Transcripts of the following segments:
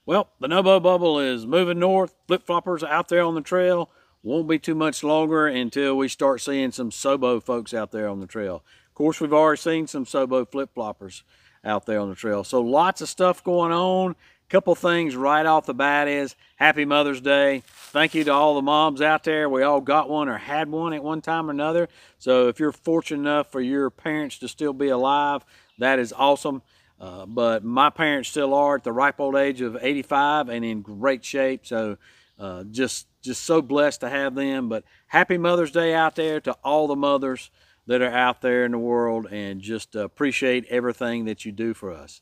Well, the No-Bo Bubble is moving north. Flip-floppers out there on the trail. Won't be too much longer until we start seeing some Sobo folks out there on the trail. Of course, we've already seen some Sobo flip-floppers out there on the trail. So lots of stuff going on. Couple things right off the bat is Happy Mother's Day. Thank you to all the moms out there. We all got one or had one at one time or another. So if you're fortunate enough for your parents to still be alive, that is awesome. But my parents still are at the ripe old age of 85 and in great shape. So just so blessed to have them. But Happy Mother's Day out there to all the mothers that are out there in the world, and just appreciate everything that you do for us.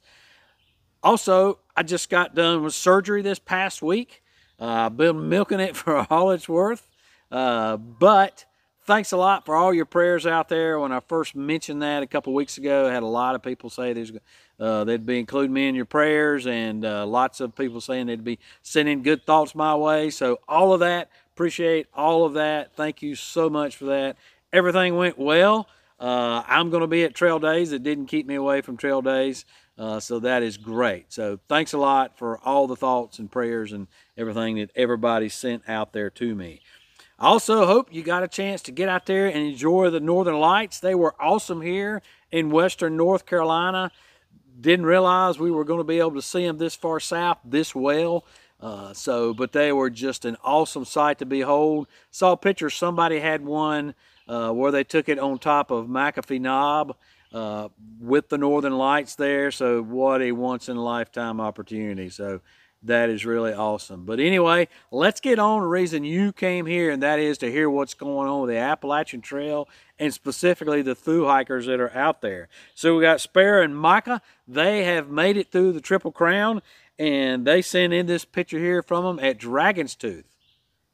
Also, I just got done with surgery this past week. I've been milking it for all it's worth. But thanks a lot for all your prayers out there. When I first mentioned that a couple weeks ago, I had a lot of people say they'd be including me in your prayers, and lots of people saying they'd be sending good thoughts my way. So all of that, appreciate all of that. Thank you so much for that. Everything went well. I'm going to be at Trail Days. It didn't keep me away from Trail Days. So that is great. So thanks a lot for all the thoughts and prayers and everything that everybody sent out there to me. I also hope you got a chance to get out there and enjoy the Northern Lights. They were awesome here in western North Carolina. Didn't realize we were going to be able to see them this far south this well. But they were just an awesome sight to behold. Saw a picture, somebody had one where they took it on top of McAfee Knob with the Northern Lights there. So what a once-in-a-lifetime opportunity. So that is really awesome. But anyway, let's get on the reason you came here, and that is to hear what's going on with the Appalachian Trail and specifically the thru hikers that are out there. So we got Spare and Micah. They have made it through the Triple Crown, and they sent in this picture here from them at Dragon's Tooth.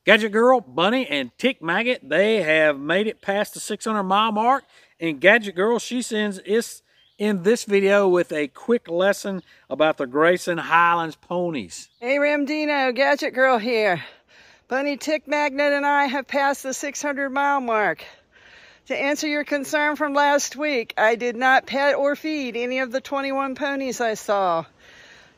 Gadget Girl, Bunny, and Tick Maggot, they have made it past the 600-mile mark. And Gadget Girl, she sends us in this video with a quick lesson about the Grayson Highlands ponies. Hey Ramdino, Gadget Girl here. Bunny, Tick Magnet, and I have passed the 600-mile mark. To answer your concern from last week, I did not pet or feed any of the 21 ponies I saw.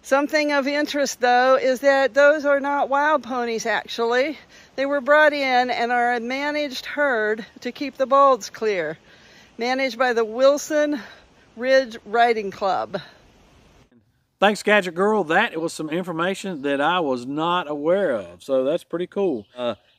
Something of interest, though, is that those are not wild ponies, actually. They were brought in and are a managed herd to keep the bolds clear, managed by the Wilson Ridge Riding Club. Thanks, Gadget Girl. That was some information that I was not aware of, so that's pretty cool.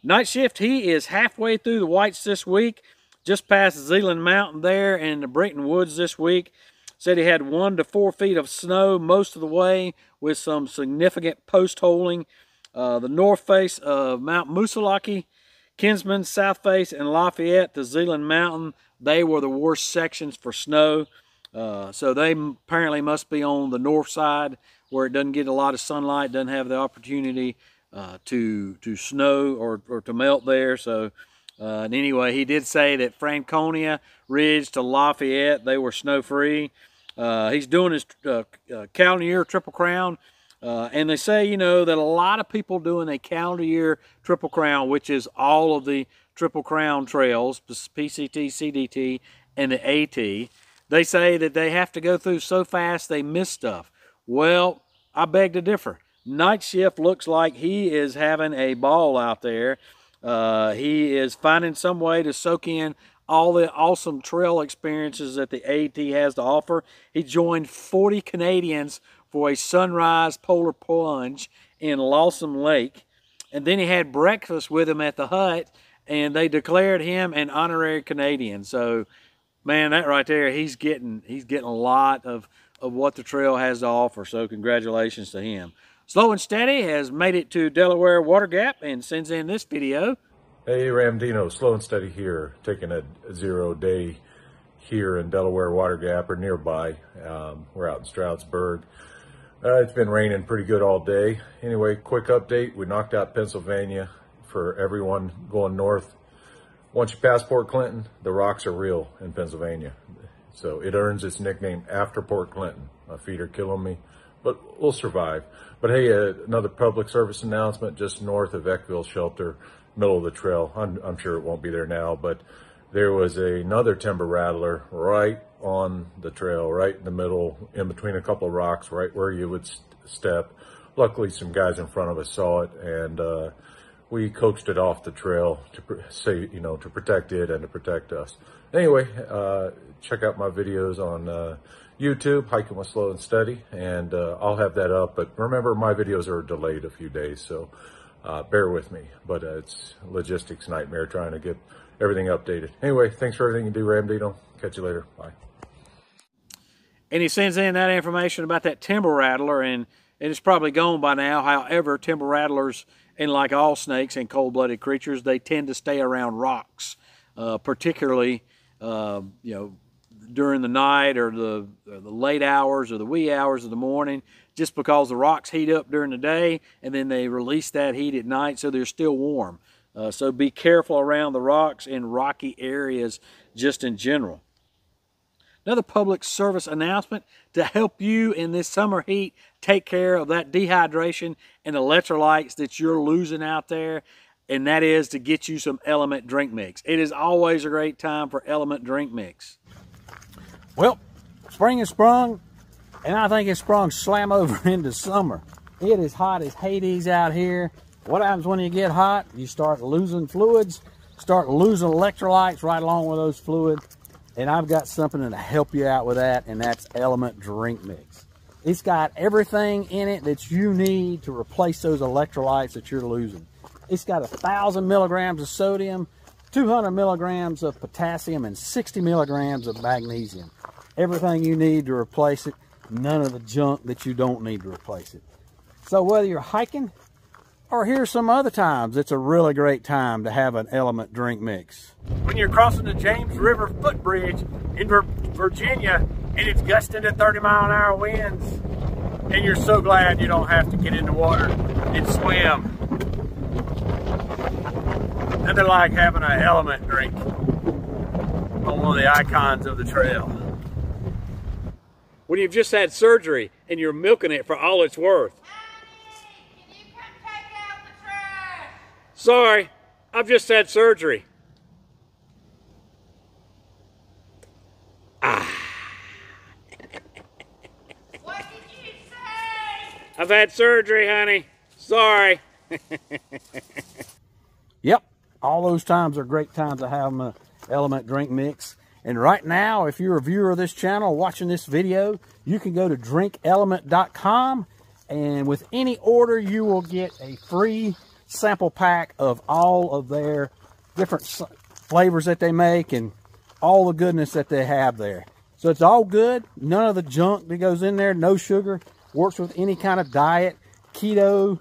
Night Shift, he is halfway through the Whites this week, just past Zeeland Mountain there in the Brinton Woods this week. Said he had 1 to 4 feet of snow most of the way with some significant post-holing. The north face of Mount Moosilauke, Kinsman, South Face, and Lafayette to Zeeland Mountain, they were the worst sections for snow. So they apparently must be on the north side where it doesn't get a lot of sunlight, doesn't have the opportunity to snow or to melt there. So anyway, he did say that Franconia Ridge to Lafayette, they were snow-free. He's doing his calendar year Triple Crown. And they say, you know, that a lot of people doing a calendar year Triple Crown, which is all of the Triple Crown trails, PCT, CDT, and the AT, they say that they have to go through so fast they miss stuff. Well, I beg to differ. Night Shift looks like he is having a ball out there. He is finding some way to soak in all the awesome trail experiences that the AT has to offer. He joined 40 Canadians for a sunrise polar plunge in Lawson Lake. And then he had breakfast with him at the hut, and they declared him an honorary Canadian. So, man, that right there, he's getting a lot of what the trail has to offer. So congratulations to him. Slow and Steady has made it to Delaware Water Gap and sends in this video. Hey Ramdino, Slow and Steady here, taking a 0-day here in Delaware Water Gap or nearby. We're out in Stroudsburg. It's been raining pretty good all day. Anyway, quick update. We knocked out Pennsylvania for everyone going north. Once you pass Port Clinton, the rocks are real in Pennsylvania. So it earns its nickname after Port Clinton. My feet are killing me, but we'll survive. But hey, another public service announcement just north of Eckville Shelter, middle of the trail. I'm sure it won't be there now, but there was another timber rattler right on the trail, right in the middle, in between a couple of rocks, right where you would step. luckily some guys in front of us saw it, and we coaxed it off the trail to to protect it and to protect us. Anyway, check out my videos on YouTube, Hiking with Slow and Steady, and I'll have that up. But remember, my videos are delayed a few days, so bear with me. But it's a logistics nightmare trying to get everything updated. Anyway, thanks for everything you do, Ramdino. Catch you later. Bye. And he sends in that information about that timber rattler, and it's probably gone by now. However, timber rattlers, and like all snakes and cold-blooded creatures, they tend to stay around rocks, particularly during the night or the late hours or the wee hours of the morning, just because the rocks heat up during the day and then they release that heat at night, so they're still warm. So be careful around the rocks in rocky areas just in general. Another public service announcement to help you in this summer heat take care of that dehydration and electrolytes that you're losing out there, and that is to get you some Element drink mix. It is always a great time for Element drink mix. Well, spring has sprung, and I think it's sprung slam over into summer. It is hot as Hades out here. What happens when you get hot? You start losing fluids, start losing electrolytes right along with those fluids. And I've got something to help you out with that, and that's Element drink mix. It's got everything in it that you need to replace those electrolytes that you're losing. It's got 1,000 milligrams of sodium, 200 milligrams of potassium, and 60 milligrams of magnesium. Everything you need to replace it, none of the junk that you don't need to replace it. So whether you're hiking or here's some other times, it's a really great time to have an Element drink mix. When you're crossing the James River footbridge in Virginia and it's gusting to 30-mile-an-hour winds, and you're so glad you don't have to get in the water and swim. Nothing like having an Element drink on one of the icons of the trail. When you've just had surgery and you're milking it for all it's worth. Sorry, I've just had surgery. What did you say? I've had surgery, honey. Sorry. Yep, all those times are great times to have an Element drink mix. And right now, if you're a viewer of this channel watching this video, you can go to drinkelement.com, and with any order you will get a free sample pack of all of their different flavors that they make and all the goodness that they have there. So it's all good. None of the junk that goes in there, no sugar. Works with any kind of diet, keto,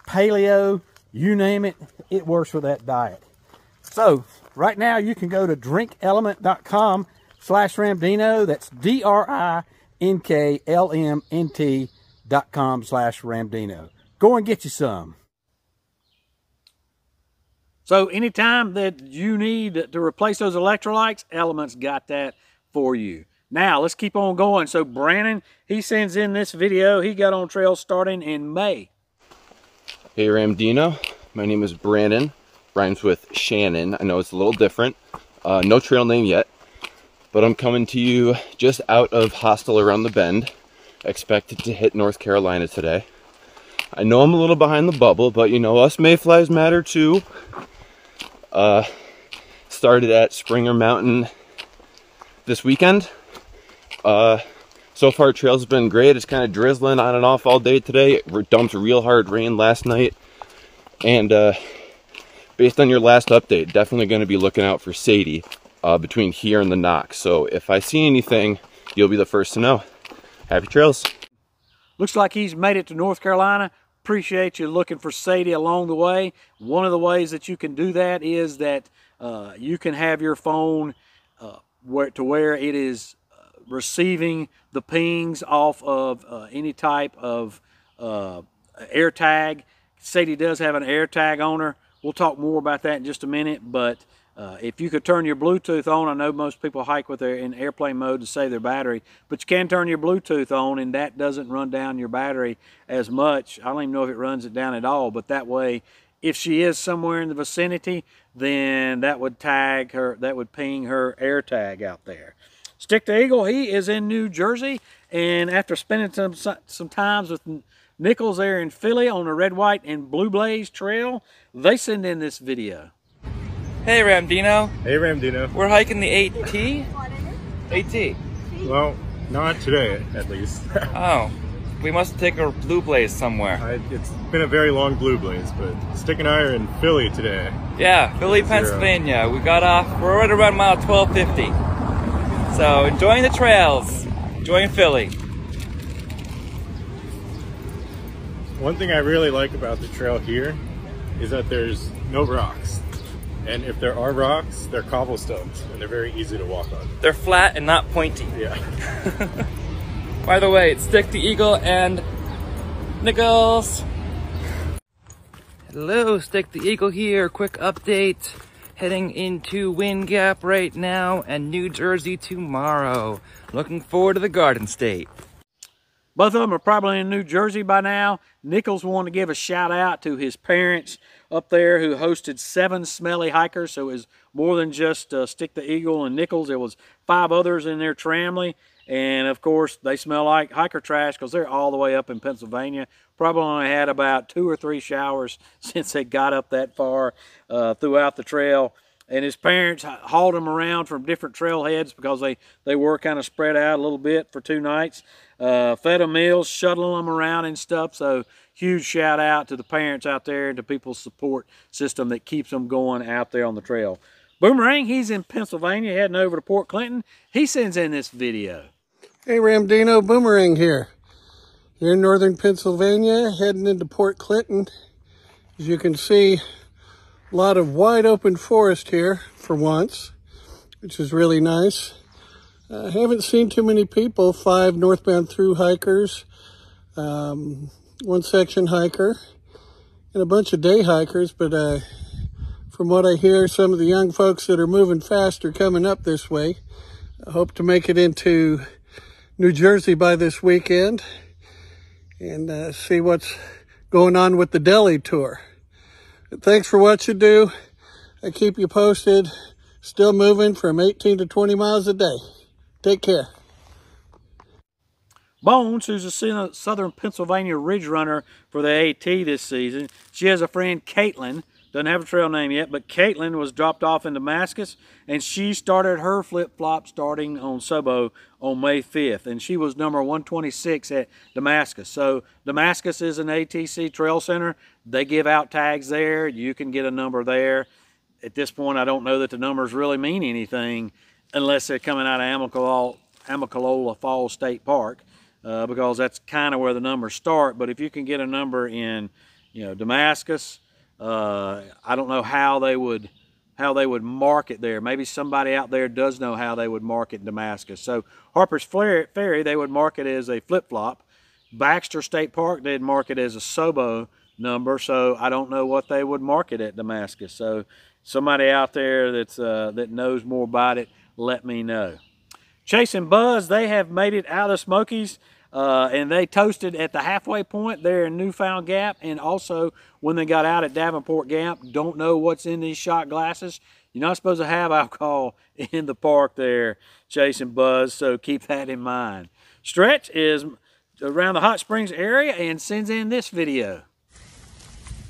paleo, you name it, it works with that diet. So right now you can go to drinkelement.com/Ramdino. That's DRINKLMNT.com/Ramdino. Go and get you some. So anytime that you need to replace those electrolytes, Element's got that for you. Now, let's keep on going. So Brandon, he sends in this video. He got on trail starting in May. Hey Ramdino, my name is Brandon. Rhymes with Shannon. I know it's a little different. No trail name yet. But I'm coming to you just out of Hostel Around the Bend. Expected to hit North Carolina today. I know I'm a little behind the bubble, but you know, us mayflies matter too. Started at Springer Mountain this weekend. So far trails have been great. It's kind of drizzling on and off all day today. It dumped real hard rain last night. And based on your last update, definitely going to be looking out for Sadie between here and the Knox. So if I see anything, you'll be the first to know. Happy trails. Looks like he's made it to North Carolina. Appreciate you looking for Sadie along the way. One of the ways that you can do that is that you can have your phone where it is receiving the pings off of any type of air tag. Sadie does have an air tag on her. We'll talk more about that in just a minute, but if you could turn your Bluetooth on, I know most people hike with their in airplane mode to save their battery, but you can turn your Bluetooth on and that doesn't run down your battery as much. I don't even know if it runs it down at all, but that way, if she is somewhere in the vicinity, then that would tag her, that would ping her air tag out there. Stick to Eagle, he is in New Jersey, and after spending some times with Nichols there in Philly on the Red, White, and Blue Blaze Trail. They send in this video. Hey Ramdino. Hey Ramdino. We're hiking the 8T? 8T. Well, not today, at least. Oh, we must take a Blue Blaze somewhere. It's been a very long Blue Blaze, but Stick and I are in Philly today. Yeah, Philly, Pennsylvania. We got off, we're right around mile 1250. So enjoying the trails, enjoying Philly. One thing I really like about the trail here is that there's no rocks. And if there are rocks, they're cobblestones, and they're very easy to walk on. They're flat and not pointy. Yeah. By the way, it's Stick the Eagle and Nichols. Hello, Stick the Eagle here. Quick update. Heading into Wind Gap right now and New Jersey tomorrow. Looking forward to the Garden State. Both of them are probably in New Jersey by now. Nichols wanted to give a shout out to his parents up there who hosted 7 smelly hikers. So it was more than just Stick the Eagle and Nichols. There was 5 others in their tramley. And of course, they smell like hiker trash because they're all the way up in Pennsylvania. Probably only had about 2 or 3 showers since they got up that far throughout the trail. And his parents hauled him around from different trailheads because they were kind of spread out a little bit for 2 nights. Fed them meals, shuttling them around and stuff. So huge shout out to the parents out there and to people's support system that keeps them going out there on the trail. Boomerang, he's in Pennsylvania heading over to Port Clinton. He sends in this video. Hey Ramdino, Boomerang here. Here in northern Pennsylvania, heading into Port Clinton. As you can see, a lot of wide open forest here for once, which is really nice. I haven't seen too many people, 5 northbound through hikers, 1 section hiker, and a bunch of day hikers, but from what I hear, some of the young folks that are moving fast are coming up this way. I hope to make it into New Jersey by this weekend and see what's going on with the Delhi tour. Thanks for what you do. I keep you posted. Still moving from 18 to 20 miles a day. Take care. Bones, who's a Southern Pennsylvania ridge runner for the AT this season. She has a friend, Caitlin. Doesn't have a trail name yet, but Caitlin was dropped off in Damascus, and she started her flip-flop starting on Sobo on May 5th, and she was number 126 at Damascus. So Damascus is an ATC trail center. They give out tags there. You can get a number there. At this point, I don't know that the numbers really mean anything unless they're coming out of Amicalola Falls State Park, because that's kind of where the numbers start. But if you can get a number in, Damascus, I don't know how they would mark it there. Maybe somebody out there does know how they would mark it in Damascus. So Harper's Ferry, they would mark it as a flip-flop. Baxter State Park, they'd mark it as a Sobo number. So I don't know what they would mark it at Damascus. So somebody out there that knows more about it, let me know. Chase and Buzz, they have made it out of the Smokies. And they toasted at the halfway point there in Newfound Gap, and also when they got out at Davenport Gap. Don't know what's in these shot glasses. You're not supposed to have alcohol in the park there, Chase and Buzz, so keep that in mind. Stretch is around the Hot Springs area and sends in this video.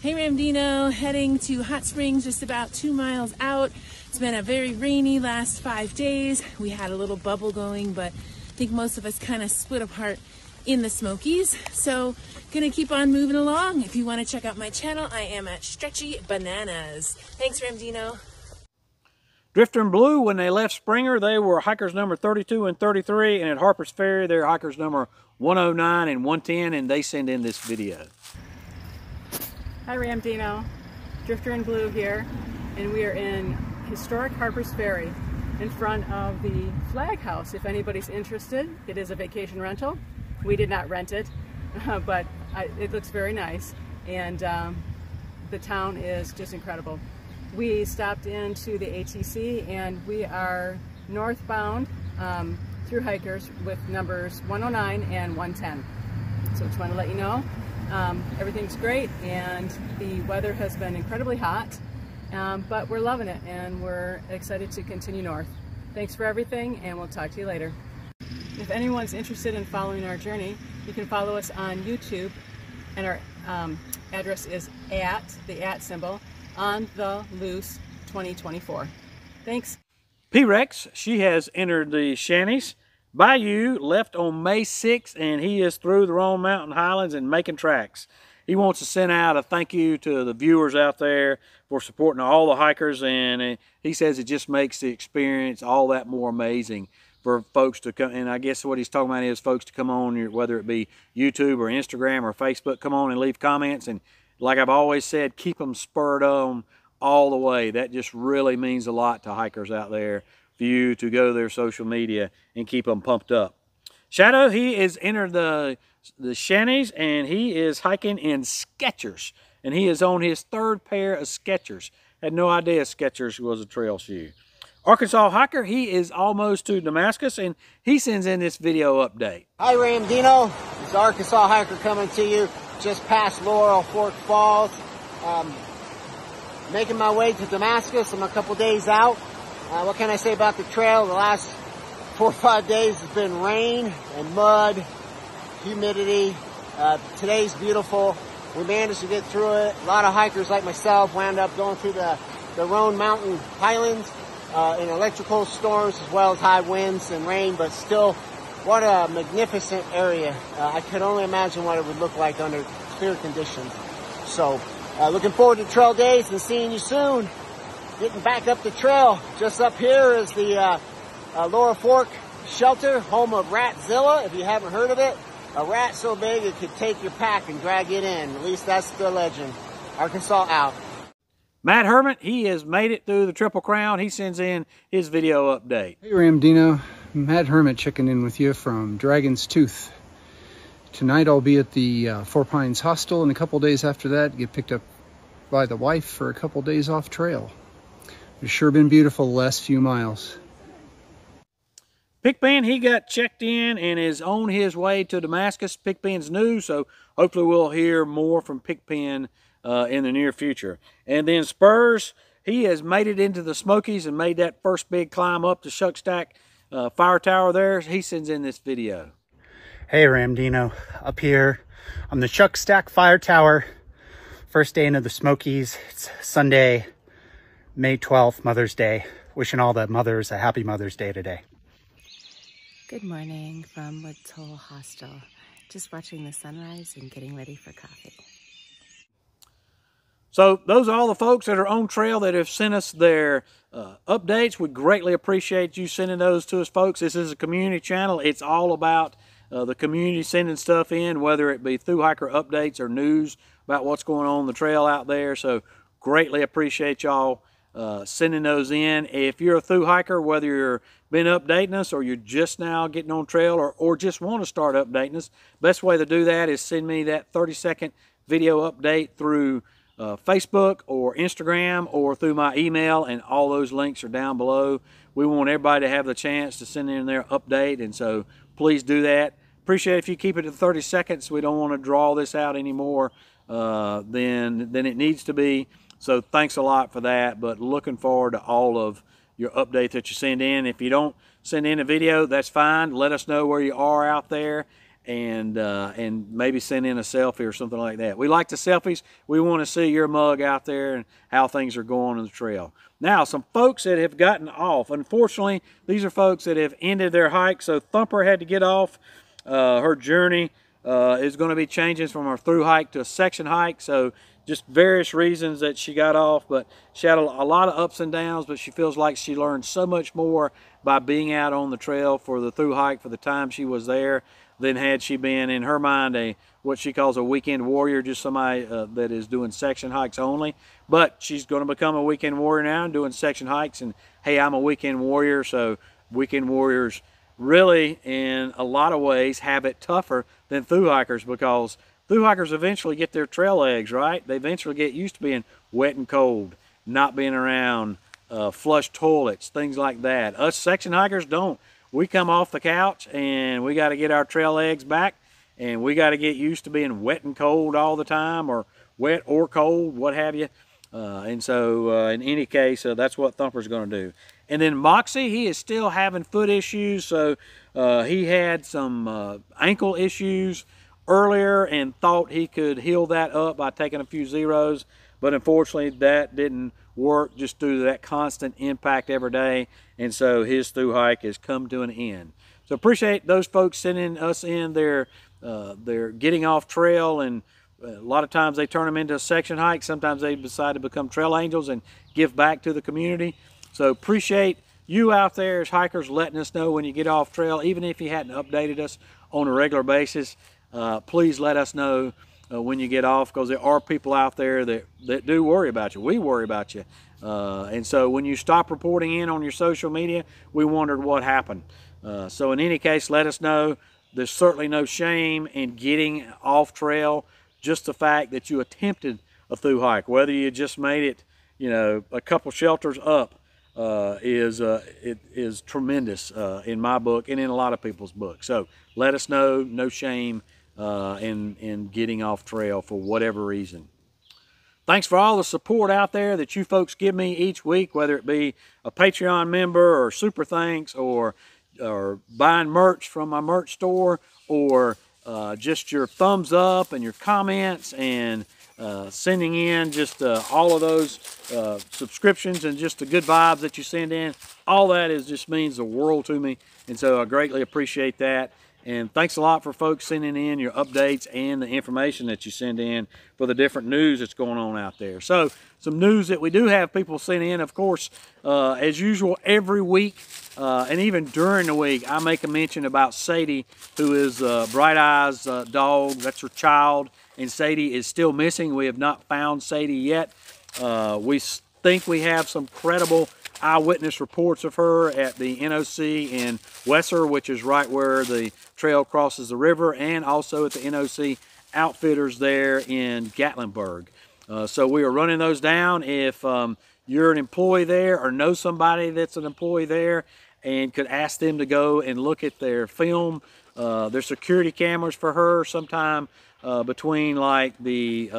Hey Ramdino, heading to Hot Springs, just about 2 miles out. It's been a very rainy last 5 days. We had a little bubble going, but I think most of us kind of split apart in the Smokies. So gonna keep on moving along. If you want to check out my channel, I am at Stretchy Bananas. Thanks, Ramdino. Drifter and Blue, when they left Springer, they were hikers number 32 and 33, and at Harper's Ferry, they're hikers number 109 and 110, and they send in this video. Hi Ramdino, Drifter and Blue here, and we are in historic Harper's Ferry in front of the Flag House. If anybody's interested, it is a vacation rental. We did not rent it, but it looks very nice, and the town is just incredible. We stopped into the ATC, and we are northbound through hikers with numbers 109 and 110. So just want to let you know, everything's great, and the weather has been incredibly hot, but we're loving it, and we're excited to continue north. Thanks for everything, and we'll talk to you later. If anyone's interested in following our journey, you can follow us on YouTube and our address is the @ symbol, on the loose 2024. Thanks. P-Rex, she has entered the Shanties. Bayou left on May 6th, and he is through the Roan Mountain Highlands and making tracks. He wants to send out a thank you to the viewers out there for supporting all the hikers, and he says it just makes the experience all that more amazing for folks to come. And I guess what he's talking about is folks to come on, whether it be YouTube or Instagram or Facebook, come on and leave comments. And like I've always said, keep them spurred on all the way. That just really means a lot to hikers out there for you to go to their social media and keep them pumped up. Shadow, he is entered the Shanties, and he is hiking in Skechers, and he is on his 3rd pair of Skechers. Had no idea Skechers was a trail shoe. Arkansas hiker, he is almost to Damascus, and he sends in this video update. Hi Ramdino, it's Arkansas hiker coming to you just past Laurel Fork Falls. Making my way to Damascus. I'm a couple days out. What can I say about the trail? The last 4 or 5 days has been rain and mud, humidity. Today's beautiful. We managed to get through it. A lot of hikers like myself wound up going through the Roan Mountain Highlands in electrical storms as well as high winds and rain, but still, what a magnificent area. I could only imagine what it would look like under clear conditions. So, looking forward to trail days and seeing you soon. Getting back up the trail. Just up here is the Laurel Fork Shelter, home of Ratzilla, if you haven't heard of it. A rat so big it could take your pack and drag it in. At least that's the legend. Arkansas out. Matt Hermit, he has made it through the Triple Crown. He sends in his video update. Hey Ramdino, Matt Hermit checking in with you from Dragon's Tooth. Tonight I'll be at the Four Pines Hostel, and a couple days after that get picked up by the wife for a couple days off trail. It's sure been beautiful the last few miles. Pickpen, he got checked in and is on his way to Damascus. Pickpen's new, so hopefully we'll hear more from Pickpen in the near future. And then Spurs, he has made it into the Smokies and made that first big climb up the Shuckstack fire tower there. He sends in this video. Hey Ramdino, up here on the Shuckstack fire tower. First day into the Smokies. It's Sunday, May 12th, Mother's Day. Wishing all the mothers a happy Mother's Day today. Good morning from Woods Hole Hostel. Just watching the sunrise and getting ready for coffee. So those are all the folks that are on trail that have sent us their updates. We greatly appreciate you sending those to us, folks. This is a community channel. It's all about the community sending stuff in, whether it be through hiker updates or news about what's going on the trail out there. So greatly appreciate y'all sending those in. If you're a through hiker, whether you're been updating us or you're just now getting on trail or just want to start updating us, best way to do that is send me that 30-second video update through Facebook or Instagram or through my email, and all those links are down below. We want everybody to have the chance to send in their update, and so please do that. Appreciate if you keep it to 30 seconds. We don't want to draw this out any more than it needs to be. So thanks a lot for that, but looking forward to all of your updates that you send in. If you don't send in a video, that's fine. Let us know where you are out there, and maybe send in a selfie or something like that. We like the selfies. We want to see your mug out there and how things are going on the trail. Now, some folks that have gotten off. Unfortunately, these are folks that have ended their hike. So Thumper had to get off. Her journey is going to be changing from a through hike to a section hike. So just various reasons that she got off, but she had a lot of ups and downs, but she feels like she learned so much more by being out on the trail for the through hike for the time she was there than had she been, in her mind, what she calls a weekend warrior, just somebody that is doing section hikes only. But she's going to become a weekend warrior now and doing section hikes, and hey, I'm a weekend warrior. So weekend warriors really, in a lot of ways, have it tougher than through hikers, because through hikers eventually get their trail legs, right? They eventually get used to being wet and cold, not being around flush toilets, things like that. Us section hikers don't. We come off the couch and we got to get our trail legs back, and we got to get used to being wet and cold all the time, or wet or cold, what have you. And so in any case, that's what Thumper's going to do. And then Moxie, he is still having foot issues. So he had some ankle issues earlier and thought he could heal that up by taking a few zeros, but unfortunately that didn't work just due to that constant impact every day, and so his through hike has come to an end. So appreciate those folks sending us in their getting off trail, and a lot of times they turn them into section hikes. Sometimes they decide to become trail angels and give back to the community. So appreciate you out there as hikers letting us know when you get off trail. Even if you hadn't updated us on a regular basis, please let us know when you get off, because there are people out there that do worry about you. We worry about you. And so when you stop reporting in on your social media, we wondered what happened. So in any case, let us know. There's certainly no shame in getting off trail. Just the fact that you attempted a through hike, whether you just made it, you know, a couple shelters up, is tremendous in my book and in a lot of people's books. So let us know. No shame in getting off trail for whatever reason. Thanks for all the support out there that you folks give me each week, whether it be a Patreon member or super thanks, or buying merch from my merch store, or just your thumbs up and your comments, and sending in just all of those subscriptions and just the good vibes that you send in. All that just means the world to me, and so I greatly appreciate that. And thanks a lot for folks sending in your updates and the information that you send in for the different news that's going on out there. So some news that we do have people send in, of course, as usual, every week, and even during the week, I make a mention about Sadie, who is Bright Eye's dog. That's her child, and Sadie is still missing. We have not found Sadie yet. We think we have some credible eyewitness reports of her at the NOC in Wesser, which is right where the trail crosses the river, and also at the NOC Outfitters there in Gatlinburg. So we are running those down. If you're an employee there or know somebody that's an employee there and could ask them to go and look at their film, their security cameras for her sometime between like the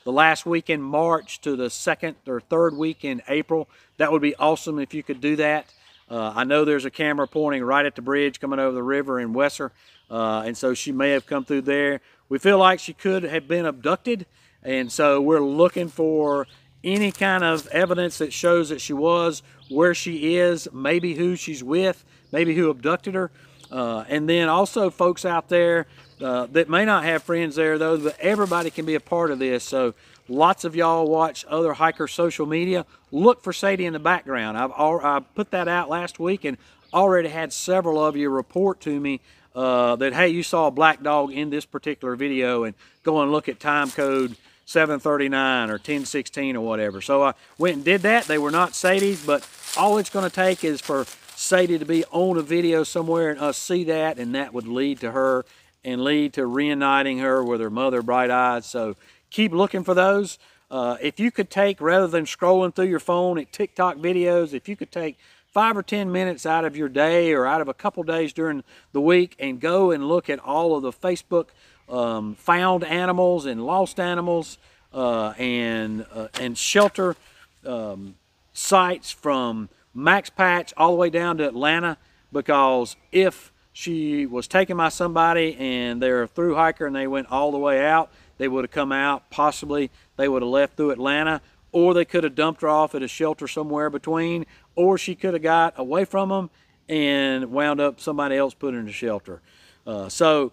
last week in March to the second or third week in April. That would be awesome if you could do that. I know there's a camera pointing right at the bridge coming over the river in Wesser, and so she may have come through there. We feel like she could have been abducted, and so we're looking for any kind of evidence that shows that she was, where she is, maybe who she's with, maybe who abducted her. And then also folks out there that may not have friends there though, but everybody can be a part of this. So lots of y'all watch other hiker social media. Look for Sadie in the background. I put that out last week and already had several of you report to me that, hey, you saw a black dog in this particular video, and go and look at time code 739 or 1016 or whatever. So I went and did that. They were not Sadie's, but all it's going to take is for Sadie to be on a video somewhere and us see that, and that would lead to her and lead to reuniting her with her mother, Bright Eyes. So keep looking for those. If you could take, rather than scrolling through your phone at TikTok videos, if you could take 5 or 10 minutes out of your day or out of a couple days during the week and go and look at all of the Facebook found animals and lost animals and shelter sites from Max Patch all the way down to Atlanta, because if she was taken by somebody and they're a through hiker and they went all the way out, they would have come out, possibly they would have left through Atlanta, or they could have dumped her off at a shelter somewhere between, or she could have got away from them and wound up somebody else put her in a shelter. So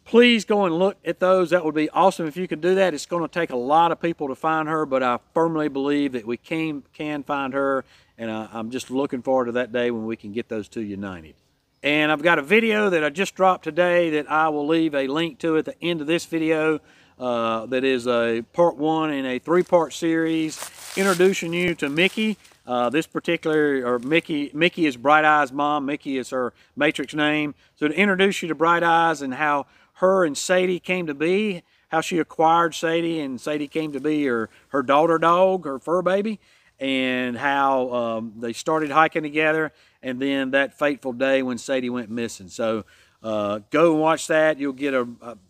please go and look at those. That would be awesome if you could do that. It's going to take a lot of people to find her, but I firmly believe that we can find her, and I'm just looking forward to that day when we can get those two united. And I've got a video that I just dropped today that I will leave a link to at the end of this video. That is a part 1 in a 3-part series introducing you to Mickey. Mickey is Bright Eye's mom. Mickey is her matrix name. So to introduce you to Bright Eyes and how her and Sadie came to be, how she acquired Sadie and Sadie came to be her daughter dog, her fur baby, and how they started hiking together, and then that fateful day when Sadie went missing. So go and watch that. You'll get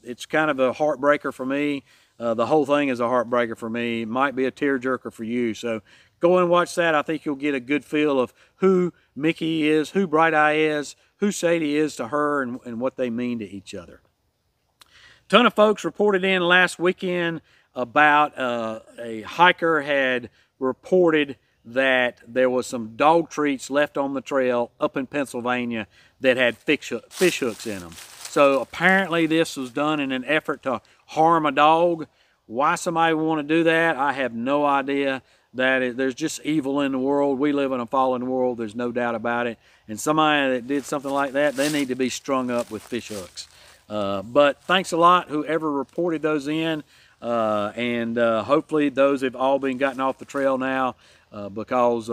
it's kind of a heartbreaker for me. The whole thing is a heartbreaker for me. It might be a tearjerker for you. So go and watch that. I think you'll get a good feel of who Mickey is, who Bright Eye is, who Sadie is to her, and what they mean to each other. ton of folks reported in last weekend about a hiker had reported that there was some dog treats left on the trail up in Pennsylvania that had fish hooks in them. So apparently this was done in an effort to harm a dog. Why somebody would want to do that, I have no idea. There's just evil in the world. We live in a fallen world, there's no doubt about it. And somebody that did something like that, they need to be strung up with fish hooks. But thanks a lot, whoever reported those in. And hopefully those have all been gotten off the trail now because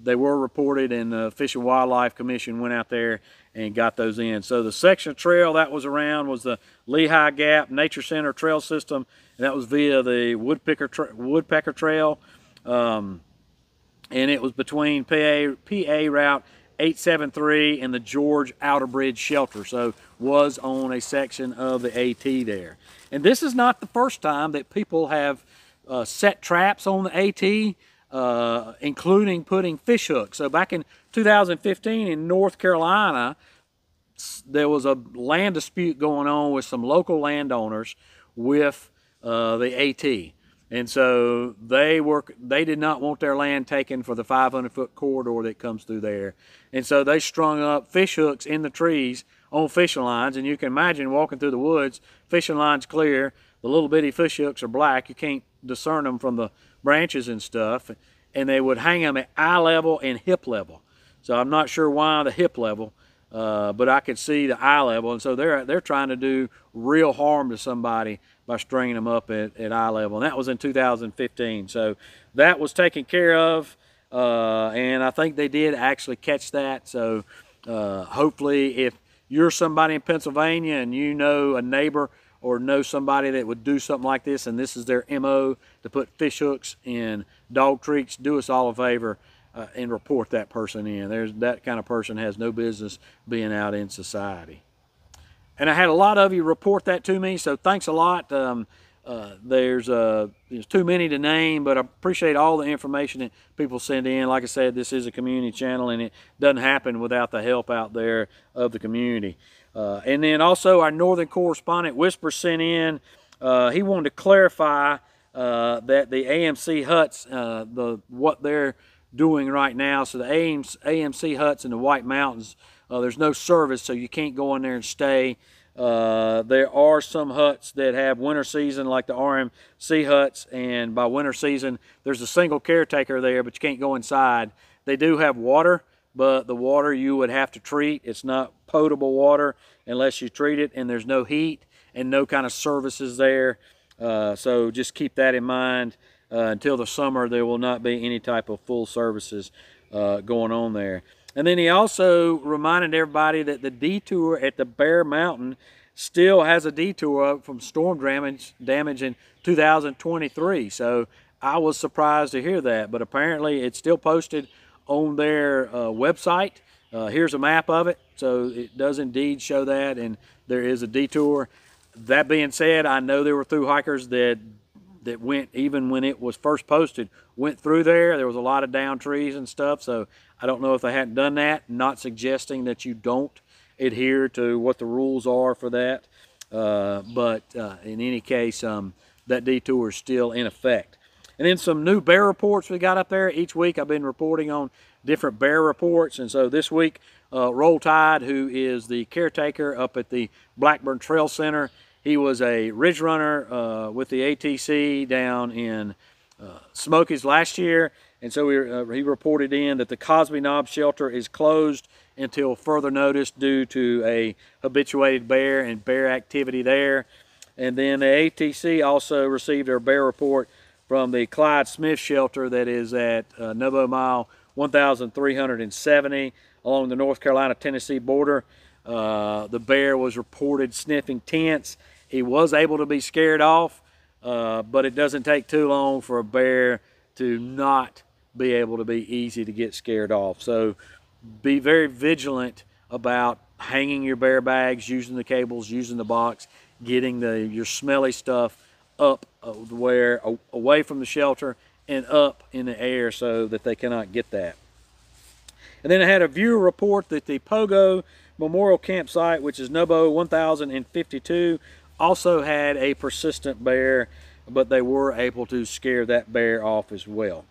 they were reported, and the Fish and Wildlife Commission went out there and got those in. So the section of trail that was around was the Lehigh Gap Nature Center Trail System, and that was via the Woodpecker Trail, and it was between PA Route 873 and the George Outer Bridge Shelter, so was on a section of the AT there. And this is not the first time that people have set traps on the AT, including putting fish hooks. So back in 2015 in North Carolina, there was a land dispute going on with some local landowners with the AT. And so they did not want their land taken for the 500-foot corridor that comes through there. And so they strung up fish hooks in the trees on fishing lines. And you can imagine walking through the woods, fishing lines clear, the little bitty fish hooks are black. You can't discern them from the branches and stuff. And they would hang them at eye level and hip level. So I'm not sure why the hip level, but I could see the eye level. And so they're trying to do real harm to somebody by stringing them up at eye level. And that was in 2015. So that was taken care of, and I think they did actually catch that. So hopefully if you're somebody in Pennsylvania and you know a neighbor or know somebody that would do something like this, and this is their MO to put fish hooks in dog treats, do us all a favor and report that person in. That kind of person has no business being out in society. And I had a lot of you report that to me, so thanks a lot. There's too many to name, but I appreciate all the information that people send in. Like I said, this is a community channel, and it doesn't happen without the help out there of the community. And then also our northern correspondent, Whisper, sent in. He wanted to clarify that the AMC huts, what they're doing right now. So the AMC huts in the White Mountains, there's no service, so you can't go in there and stay. There are some huts that have winter season, like the RMC huts, and by winter season there's a single caretaker there, but you can't go inside. They do have water, but the water you would have to treat. It's not potable water unless you treat it, and there's no heat and no kind of services there. So just keep that in mind. Until the summer, there will not be any type of full services going on there. And then he also reminded everybody that the detour at the Bear Mountain still has a detour from storm damage in 2023. So I was surprised to hear that, but apparently it's still posted on their website. Here's a map of it, so it does indeed show that, and there is a detour. That being said, I know there were through hikers that went, even when it was first posted, went through there. There was a lot of down trees and stuff, so I don't know if they hadn't done that. Not suggesting that you don't adhere to what the rules are for that, but in any case, that detour is still in effect. And then some new bear reports we got up there. Each week I've been reporting on different bear reports, and so this week Roll Tide, who is the caretaker up at the Blackburn Trail Center, he was a ridge runner with the ATC down in Smokies last year, and so he reported in that the Cosby Knob shelter is closed until further notice due to a habituated bear and bear activity there. And then the ATC also received their bear report from the Clyde Smith shelter that is at Novo Mile 1370 along the North Carolina-Tennessee border. The bear was reported sniffing tents. He was able to be scared off, but it doesn't take too long for a bear to not be able to be easy to get scared off. So be very vigilant about hanging your bear bags, using the cables, using the box, getting your smelly stuff up away from the shelter and up in the air so that they cannot get that. And then I had a viewer report that the Pogo Memorial Campsite, which is Nobo 1052, also had a persistent bear, but they were able to scare that bear off as well.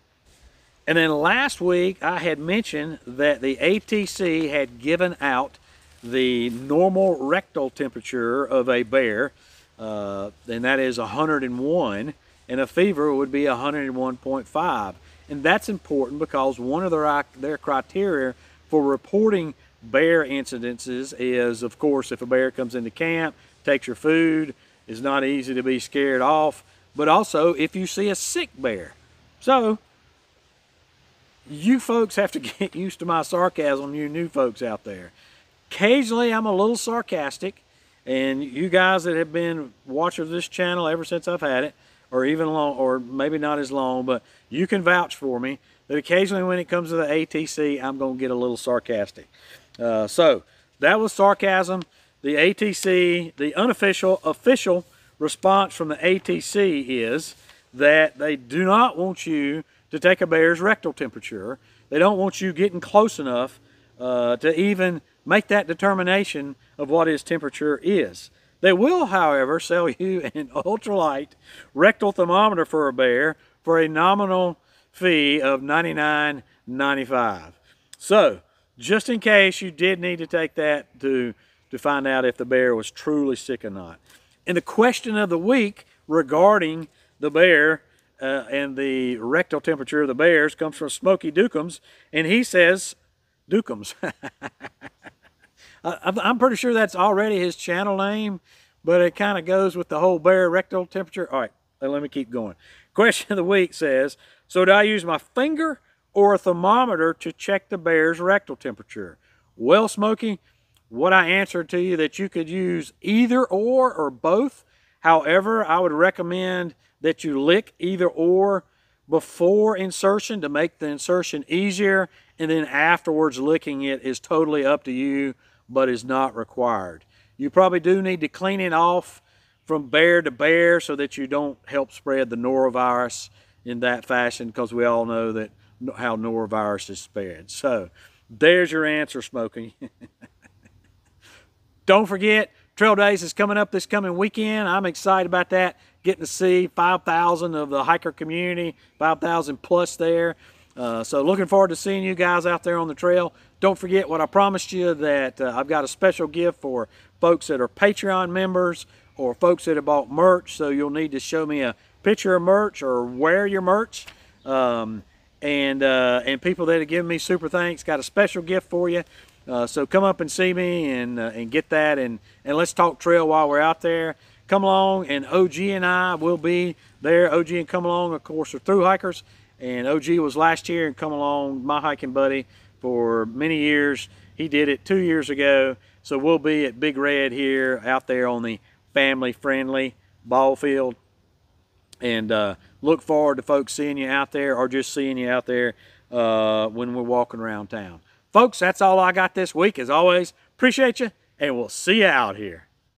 And then last week I had mentioned that the ATC had given out the normal rectal temperature of a bear, and that is 101, and a fever would be 101.5. And that's important because one of their criteria for reporting bear incidences is, of course, if a bear comes into camp, takes your food, is not easy to be scared off, but also if you see a sick bear. So you folks have to get used to my sarcasm, you new folks out there. Occasionally I'm a little sarcastic, and you guys that have been watchers of this channel ever since I've had it, or even long, or maybe not as long, but you can vouch for me that occasionally when it comes to the ATC, I'm going to get a little sarcastic. So that was sarcasm. The ATC, the official response from the ATC is that they do not want you to take a bear's rectal temperature. They don't want you getting close enough to even make that determination of what his temperature is. They will, however, sell you an ultralight rectal thermometer for a bear for a nominal fee of $99.95. So, just in case you did need to take that to find out if the bear was truly sick or not. And the question of the week regarding the bear and the rectal temperature of the bears comes from Smokey Dukums, and he says, Dukums. I'm pretty sure that's already his channel name, but it kind of goes with the whole bear rectal temperature. All right, let me keep going. Question of the week says, so do I use my finger or a thermometer to check the bear's rectal temperature? Well, Smokey, what I answered to you that you could use either or both. However, I would recommend that you lick either or before insertion to make the insertion easier, and then afterwards licking it is totally up to you, but is not required. You probably do need to clean it off from bear to bear so that you don't help spread the norovirus in that fashion, because we all know that how norovirus is spread. So there's your answer, Smokey. Don't forget, Trail Days is coming up this coming weekend. I'm excited about that. Getting to see 5,000 of the hiker community, 5,000 plus there. So looking forward to seeing you guys out there on the trail. Don't forget what I promised you, that I've got a special gift for folks that are Patreon members or folks that have bought merch. So you'll need to show me a picture of merch or wear your merch. And people that have given me super thanks, got a special gift for you. So come up and see me and get that, and let's talk trail while we're out there. Come along, and OG and I will be there. OG and Come Along, of course, are through hikers, and OG was last year, and Come Along, my hiking buddy, for many years. He did it 2 years ago, so we'll be at Big Red here out there on the family-friendly ball field, and look forward to folks seeing you out there, or just seeing you out there when we're walking around town. Folks, that's all I got this week. As always, appreciate you, and we'll see you out here.